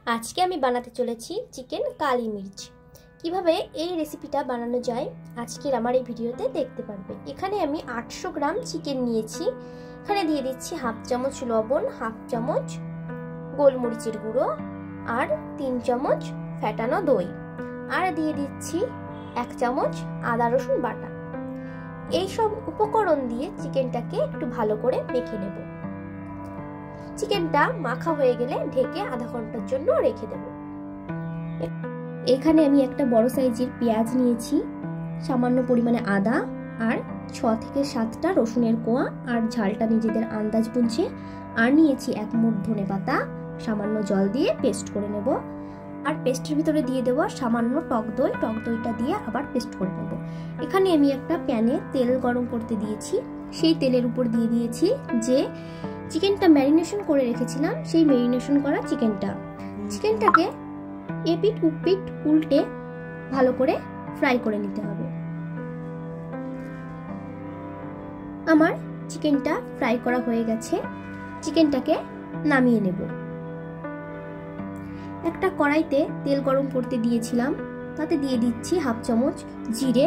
আজকে আমি বানাতে চলেছি চিকেন কালি মির্চ। কিভাবে এই রেসিপিটা বানানো যায় আজকের আমার এই ভিডিওতে দেখতে পারবে। এখানে আমি 800 গ্রাম চিকেন নিয়েছি। এখানে দিয়ে দিচ্ছি হাফ চামচ লবণ, হাফ চামচ গোলমরিচের গুঁড়ো আর 3 চামচ ফেটানো দই, আর দিয়ে দিচ্ছি 1 চামচ আদা রসুন বাটা। এই সব উপকরণ দিয়ে চিকেনটাকে একটু ভালো করে মেখে নেব। চিকেনটা মাখা হয়ে গেলে ঢেকে আধা ঘন্টার জন্য রেখে দেব। এখানে আমি একটা বড় সাইজের পেঁয়াজ নিয়েছি, সামান্য পরিমাণে আদা আর 6 থেকে 7টা রসুনের কোয়া, আর ঝালটা নিজেদের আন্দাজ বুঝে। আর নিয়েছি 1 মুঠ ধনেপাতা, সামান্য জল দিয়ে পেস্ট করে নেব। আর পেস্টের ভিতরে দিয়ে দেব সামান্য টক দই, টক দইটা দিয়ে আবার পেস্ট করে নেব। এখানে আমি একটা প্যানে তেল গরম করতে দিয়েছি, সেই তেলের উপর দিয়ে দিয়েছি যে চিকেনটা ম্যারিনেশন করে রেখেছিলাম, সেই ম্যারিনেশন করা চিকেনটাকে এপিট উপিট উল্টে ভালো করে ফ্রাই করে নিতে হবে। আমার চিকেনটা ফ্রাই করা হয়ে গেছে, চিকেনটাকে নামিয়ে নেব। একটা কড়াইতে তেল গরম করতে দিয়েছিলাম, তাতে দিয়ে দিচ্ছি হাফ চামচ জিরে,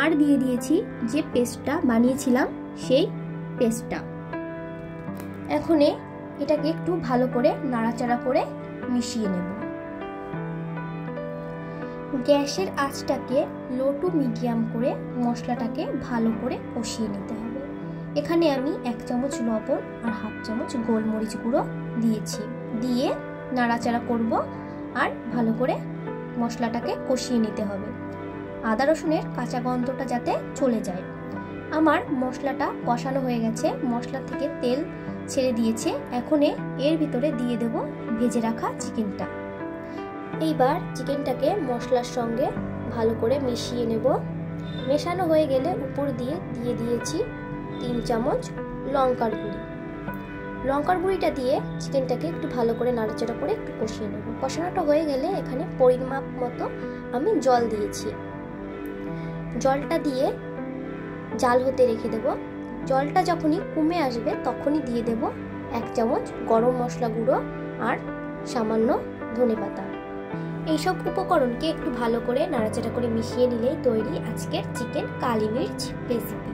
আর দিয়ে দিয়েছি যে পেস্টটা বানিয়েছিলাম সেই পেস্টটা। এখন এটাকে একটু ভালো করে নাড়াচাড়া করে মিশিয়ে নেব। গ্যাসের আঁচটাকে লো টু মিডিয়াম করে মশলাটাকে ভালো করে কষিয়ে নিতে হবে। এখানে আমি 1 চামচ লবণ আর হাফ চামচ গোলমরিচ গুঁড়ো দিয়েছি, দিয়ে নাড়াচাড়া করব আর ভালো করে মশলাটাকে কষিয়ে নিতে হবে। আদা রসুনের কাঁচা গন্ধটা যাতে চলে যায়। আমার মশলাটা কষানো হয়ে গেছে, মশলা থেকে তেল ছেড়ে দিয়েছে। এখন এর ভিতরে দিয়ে দেব ভেজে রাখা চিকেনটা। এইবার চিকেনটাকে মশলার সঙ্গে ভালো করে মিশিয়ে নেব। মেশানো হয়ে গেলে উপর দিয়ে দিয়েছি 3 চামচ লঙ্কার গুঁড়ি। লঙ্কার গুঁড়িটা দিয়ে চিকেনটাকে একটু ভালো করে নাড়াচাড়া করে একটু কষিয়ে নেব। কষানোটা হয়ে গেলে এখানে পরিমাপ মতো আমি জল দিয়েছি। জলটা দিয়ে জাল হতে রেখে দেব। জলটা যখনই কমে আসবে তখনই দিয়ে দেব 1 চামচ গরম মশলা গুঁড়ো আর সামান্য ধনেপাতা। এইসব উপকরণকে একটু ভালো করে নাড়াচাড়া করে মিশিয়ে নিলেই তৈরি আজকের চিকেন কালি মির্চ রেসিপি।